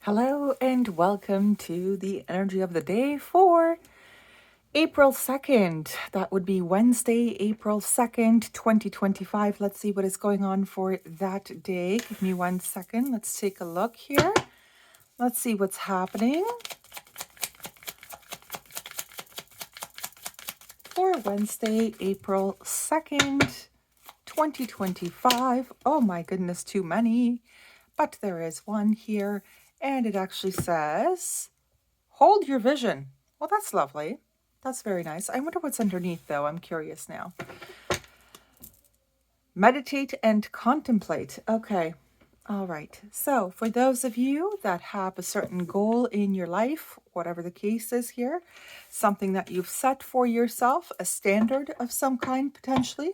Hello and welcome to the energy of the day for April 2nd. That would be Wednesday, April 2nd, 2025. Let's see what is going on for that day. Give me 1 second. Let's take a look here. Let's see what's happening for Wednesday, April 2nd, 2025. Oh my goodness, too many. But there is one here, and it actually says, hold your vision. Well, that's lovely. That's very nice. I wonder what's underneath, though. I'm curious now. Meditate and contemplate. Okay. All right. So, for those of you that have a certain goal in your life, whatever the case is here, something that you've set for yourself, a standard of some kind potentially,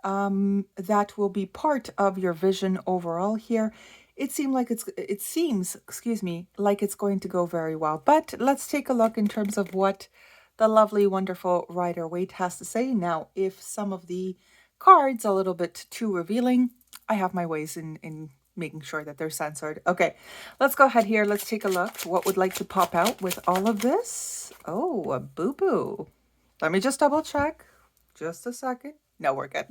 that will be part of your vision overall here. It seems, excuse me, like it's going to go very well. But let's take a look in terms of what the lovely, wonderful Rider Waite has to say. Now, if some of the cards are a little bit too revealing, I have my ways in making sure that they're censored. Okay, let's go ahead here. Let's take a look. What would like to pop out with all of this? Oh, a boo-boo. Let me just double check. Just a second. No, we're good.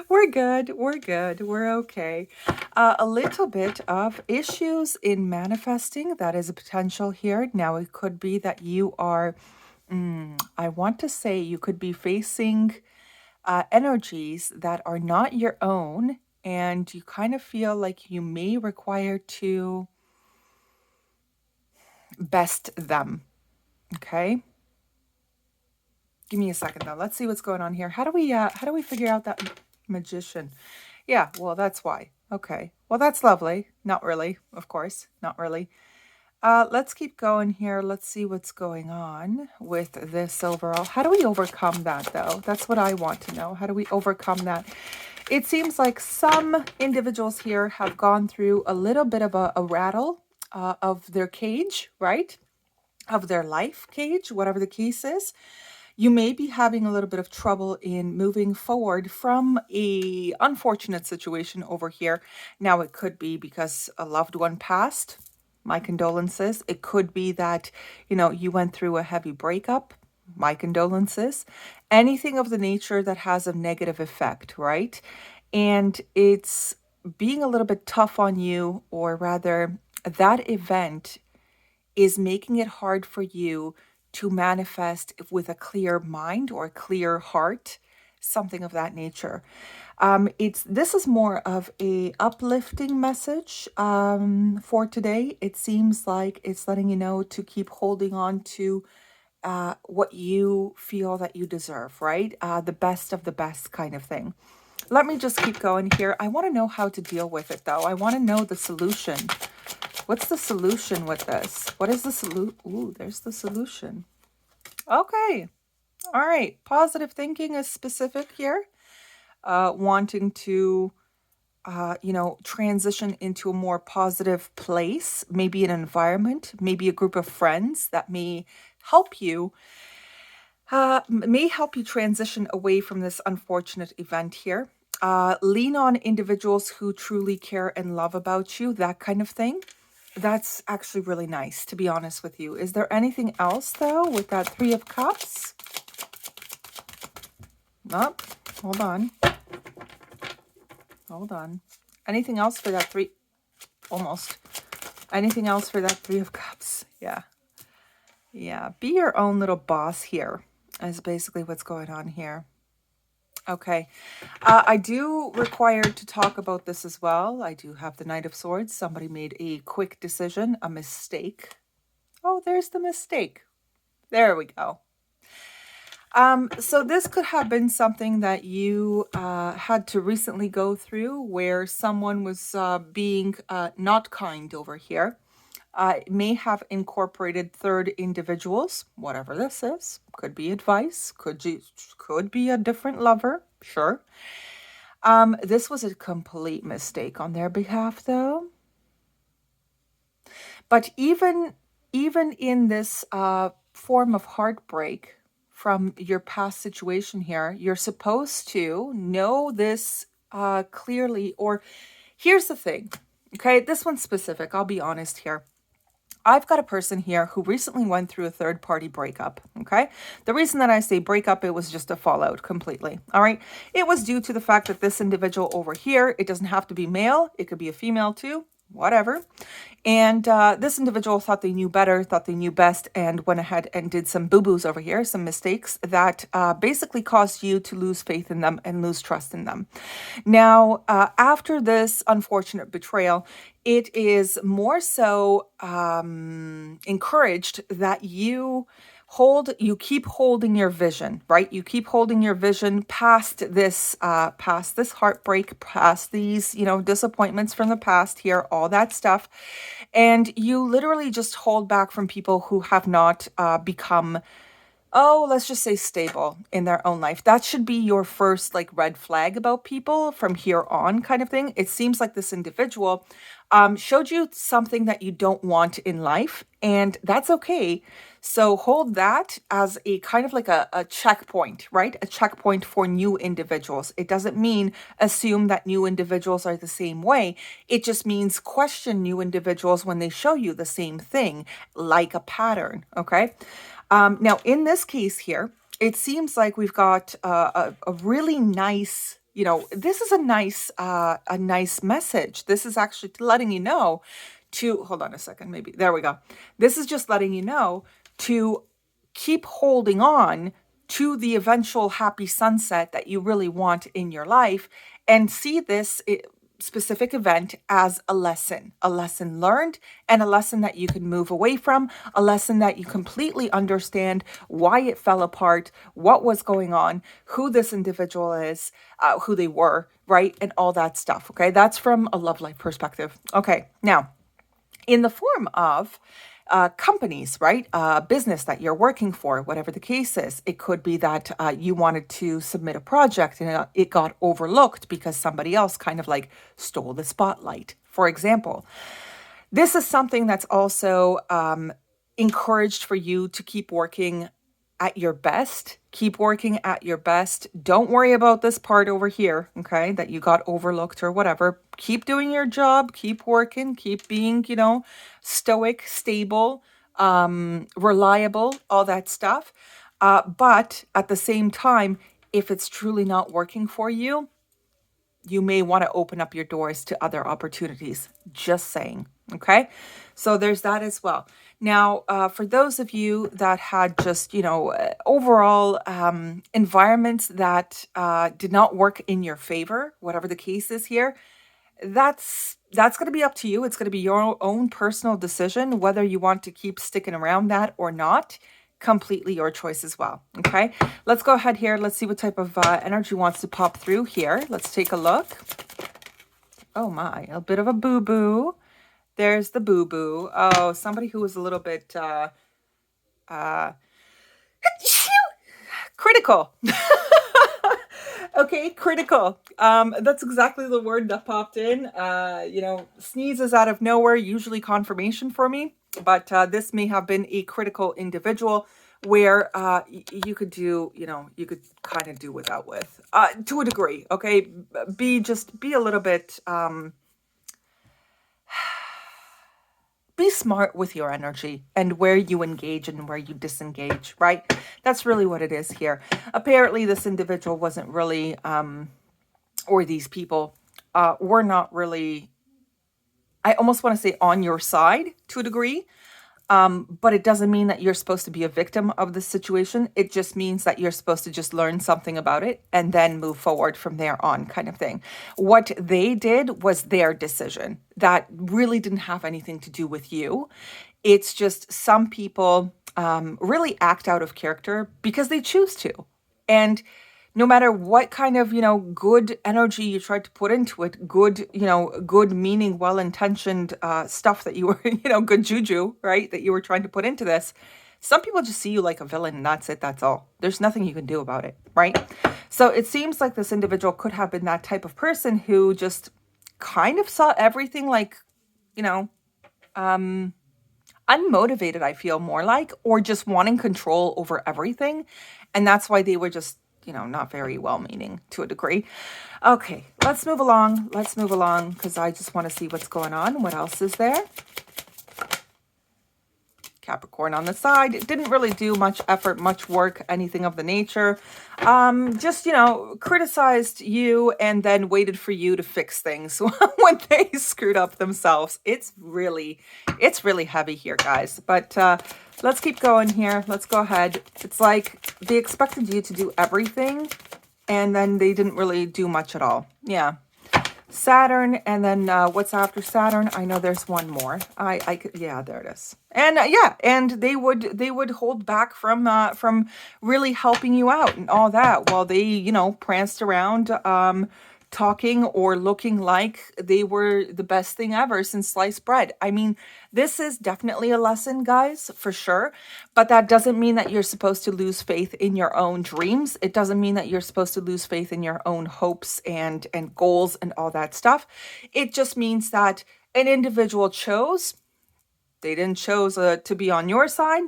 We're good. We're good. We're okay. A little bit of issues in manifesting. That is a potential here. Now, it could be that you are, I want to say you could be facing energies that are not your own, and you kind of feel like you may require to best them. Okay. Give me a second though. Let's see what's going on here. How do we figure out that magician? Yeah, well, that's why. Okay. Well, that's lovely. Not really, of course. Not really. Let's keep going here. Let's see what's going on with this overall. How do we overcome that though? That's what I want to know. How do we overcome that? It seems like some individuals here have gone through a little bit of a rattle of their cage, right? Of their life cage, whatever the case is. You may be having a little bit of trouble in moving forward from a unfortunate situation over here. Now, it could be because a loved one passed. My condolences. It could be that, you went through a heavy breakup. My condolences. Anything of the nature that has a negative effect, right? And it's being a little bit tough on you, or rather, that event is making it hard for you to manifest with a clear mind or a clear heart, something of that nature. This is more of a uplifting message for today. It seems like it's letting you know to keep holding on to what you feel that you deserve, right? The best of the best kind of thing. Let me just keep going here. I want to know how to deal with it, though. I want to know the solution. What's the solution with this? What is the solution? Ooh, there's the solution. Okay. All right. Positive thinking is specific here. Wanting to, transition into a more positive place, maybe an environment, maybe a group of friends that may help you transition away from this unfortunate event here. Lean on individuals who truly care and love about you, that kind of thing. That's actually really nice, to be honest with you. Is there anything else, though, with that Three of Cups? Nope. Hold on. Hold on. Anything else for that three? Almost. Anything else for that Three of Cups? Yeah. Yeah. Be your own little boss here, is basically what's going on here. Okay. I do require to talk about this as well. I do have the Knight of Swords. Somebody made a quick decision, a mistake. Oh, there's the mistake. There we go. So this could have been something that you had to recently go through, where someone was being not kind over here. It may have incorporated third individuals, whatever this is. Could be advice, could be a different lover, sure. This was a complete mistake on their behalf, though. But even in this form of heartbreak from your past situation here, you're supposed to know this clearly. Or here's the thing, Okay, this one's specific. I'll be honest here. I've got a person here who recently went through a third party breakup. Okay. The reason that I say breakup, it was just a fallout completely. All right. It was due to the fact that this individual over here, it doesn't have to be male, it could be a female too, whatever. And this individual thought they knew better, thought they knew best, and went ahead and did some boo-boos over here, some mistakes that basically caused you to lose faith in them and lose trust in them. Now, after this unfortunate betrayal, it is more so encouraged that you keep holding your vision, right? You keep holding your vision past this heartbreak, past these, disappointments from the past here, all that stuff. And you literally just hold back from people who have not become, let's just say, stable in their own life. That should be your first like red flag about people from here on, kind of thing. It seems like this individual showed you something that you don't want in life, and that's okay. So hold that as a kind of like a checkpoint, right? A checkpoint for new individuals. It doesn't mean assume that new individuals are the same way. It just means question new individuals when they show you the same thing, like a pattern, okay? Now, in this case here, it seems like we've got a really nice, this is a nice message. This is actually letting you know hold on a second, maybe, there we go. This is just letting you know to keep holding on to the eventual happy sunset that you really want in your life, and see this specific event as a lesson learned, and a lesson that you can move away from, a lesson that you completely understand why it fell apart, what was going on, who this individual is, who they were, right? And all that stuff. Okay. That's from a love life perspective. Okay. Now, in the form of companies, right? Business that you're working for, whatever the case is. It could be that you wanted to submit a project and it got overlooked because somebody else kind of like stole the spotlight, for example. This is something that's also encouraged for you to keep working at your best. Keep working at your best. Don't worry about this part over here, okay, that you got overlooked or whatever. Keep doing your job, keep working, keep being, stoic, stable, reliable, all that stuff. But at the same time, if it's truly not working for you, you may want to open up your doors to other opportunities. Just saying. Okay. So there's that as well. Now, for those of you that had just, overall environments that did not work in your favor, whatever the case is here, that's going to be up to you. It's going to be your own personal decision whether you want to keep sticking around that or not. Completely your choice as well. Okay, let's go ahead here. Let's see what type of energy wants to pop through here. Let's take a look. Oh my, a bit of a boo-boo. There's the boo-boo. Oh, somebody who was a little bit critical. Okay, critical. That's exactly the word that popped in. Sneezes out of nowhere, usually confirmation for me. But this may have been a critical individual where you could do, you could kind of do without with, to a degree. Okay, be a little bit, be smart with your energy and where you engage and where you disengage, right? That's really what it is here. Apparently, this individual wasn't really, or these people were not really, I almost want to say on your side to a degree. But it doesn't mean that you're supposed to be a victim of the situation. It just means that you're supposed to just learn something about it and then move forward from there on, kind of thing. What they did was their decision. That really didn't have anything to do with you. It's just some people really act out of character because they choose to. And no matter what kind of, good energy you tried to put into it, good meaning, well-intentioned stuff that you were, good juju, right, that you were trying to put into this, some people just see you like a villain and that's it, that's all. There's nothing you can do about it, right? So it seems like this individual could have been that type of person who just kind of saw everything like, unmotivated, I feel more like, or just wanting control over everything. And that's why they were just, not very well-meaning to a degree. Okay, let's move along. Let's move along because I just want to see what's going on. What else is there? Capricorn on the side. It didn't really do much effort, much work, anything of the nature. Just, criticized you and then waited for you to fix things when they screwed up themselves. It's really heavy here, guys. But let's keep going here. Let's go ahead. It's like they expected you to do everything and then they didn't really do much at all. Yeah. Saturn, and then what's after Saturn? I know there's one more. I could, yeah, there it is. And and they would hold back from really helping you out and all that while they pranced around talking or looking like they were the best thing ever since sliced bread. I mean, this is definitely a lesson, guys, for sure. But that doesn't mean that you're supposed to lose faith in your own dreams. It doesn't mean that you're supposed to lose faith in your own hopes and goals and all that stuff. It just means that an individual they didn't choose to be on your side.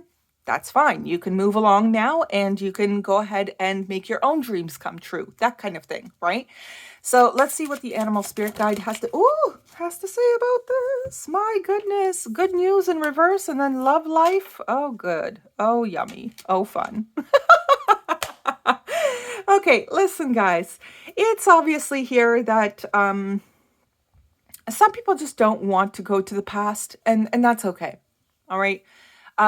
That's fine. You can move along now and you can go ahead and make your own dreams come true. That kind of thing, right? So let's see what the animal spirit guide has to say about this. My goodness. Good news in reverse and then love life. Oh, good. Oh, yummy. Oh, fun. Okay, listen, guys. It's obviously here that some people just don't want to go to the past, and that's okay. All right.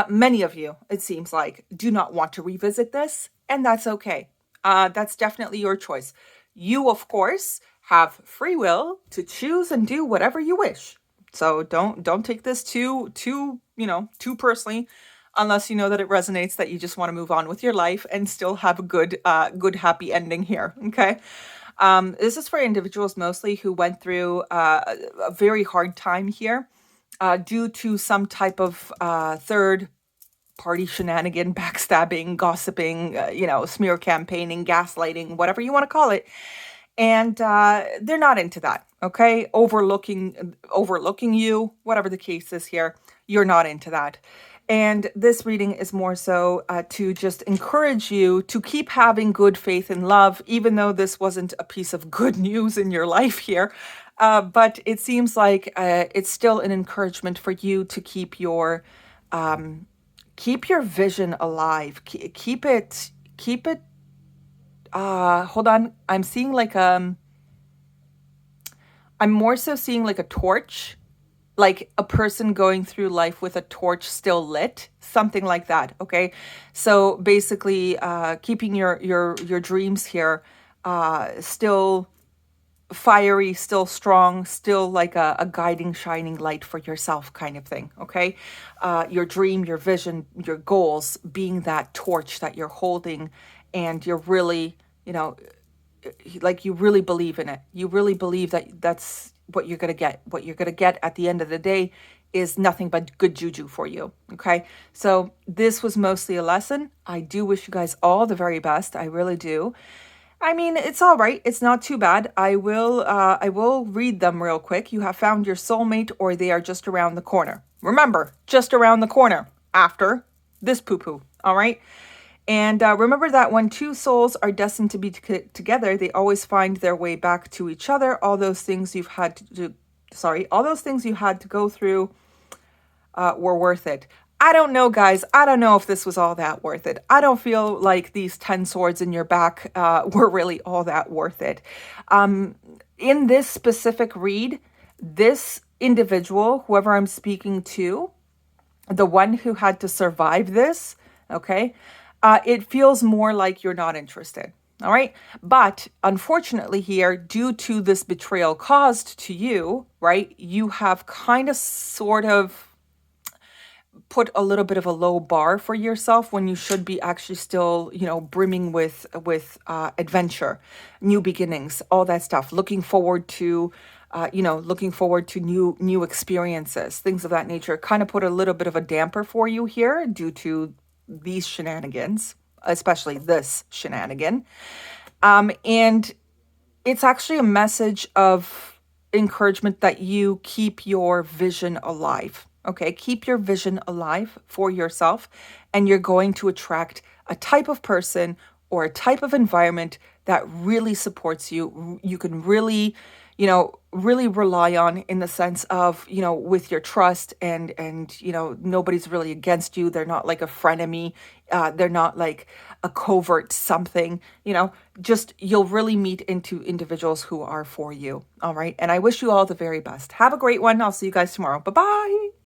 Many of you, it seems like, do not want to revisit this, and that's okay. That's definitely your choice. You, of course, have free will to choose and do whatever you wish. So don't take this too personally, unless you know that it resonates, that you just want to move on with your life and still have a good happy ending here. Okay. This is for individuals mostly who went through a very hard time here. Due to some type of third party shenanigan, backstabbing, gossiping, smear campaigning, gaslighting, whatever you want to call it. And they're not into that, okay? Overlooking you, whatever the case is here, you're not into that. And this reading is more so to just encourage you to keep having good faith in love, even though this wasn't a piece of good news in your life here. But it seems like it's still an encouragement for you to keep your vision alive. Keep it. Hold on. I'm seeing like I'm more so seeing like a torch, like a person going through life with a torch still lit, something like that. Okay, so basically, keeping your dreams here still fiery, still strong, still like a guiding, shining light for yourself kind of thing, okay? Your dream, your vision, your goals being that torch that you're holding, and you're really, like you really believe in it. You really believe that that's what you're going to get. What you're going to get at the end of the day is nothing but good juju for you, okay? So this was mostly a lesson. I do wish you guys all the very best. I really do. I mean, it's all right. It's not too bad. I will read them real quick. You have found your soulmate, or they are just around the corner. Remember, just around the corner after this poo-poo. All right. And remember that when two souls are destined to be together, they always find their way back to each other. All those things you had to go through were worth it. I don't know, guys. I don't know if this was all that worth it. I don't feel like these 10 swords in your back were really all that worth it. In this specific read, this individual, whoever I'm speaking to, the one who had to survive this, okay, it feels more like you're not interested. All right. But unfortunately here, due to this betrayal caused to you, right, you have kind of sort of put a little bit of a low bar for yourself when you should be actually still, brimming with adventure, new beginnings, all that stuff, looking forward to new experiences, things of that nature. Kind of put a little bit of a damper for you here due to these shenanigans, especially this shenanigan. And it's actually a message of encouragement that you keep your vision alive. Okay, keep your vision alive for yourself, and you're going to attract a type of person or a type of environment that really supports you. You can really, really rely on, in the sense of, with your trust, and nobody's really against you. They're not like a frenemy. They're not like a covert something, just you'll really meet into individuals who are for you. All right. And I wish you all the very best. Have a great one. I'll see you guys tomorrow. Bye-bye.